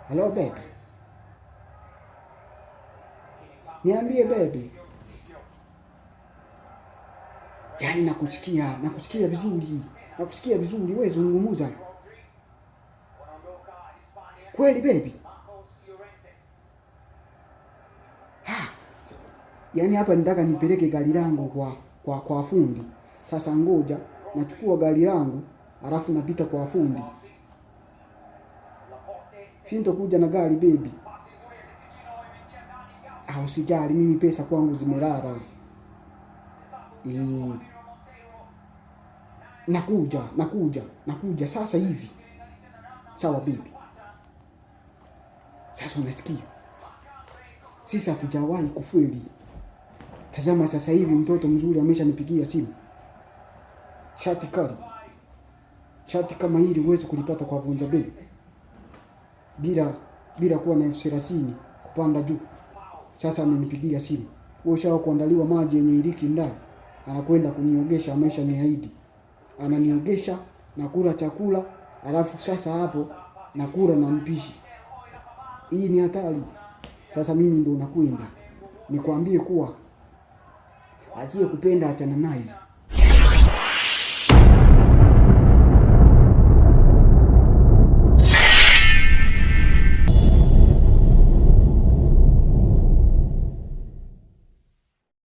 Hello baby. Niambie baby. Yaani nakusikia vizuri. Nakusikia vizuri, wewe zungumuza. Kweli baby? Yaani hapa nitaka nipeleke gari langu kwa fundi. Sasa ngoja nachukua gari langu alafu napita kwa fundi. Sintokuja na gari baby. Usijali, mimi pesa kwangu zimelala. Nakuja sasa hivi. Sawa baby. Sasa unasikia? Sisi hatujawahi kufeli. Tazama sasa hivi mtoto mzuri ameshanipigia simu. Shati kali. Shati kama hili uweze kulipata kwa Vunja Bei. Bila kuwa na 30 kupanda juu. Sasa amenipigia simu. Wewe ushawa kuandaliwa maji yenye iliki ndani. Anakwenda kuniogesha, ameshaniahidi. Ananiogesha na kula chakula, alafu sasa hapo nakula na mpishi. Hii ni hatari. Sasa mimi ndo nakwenda. Nikwambie kuwa asiye kupenda achana naye.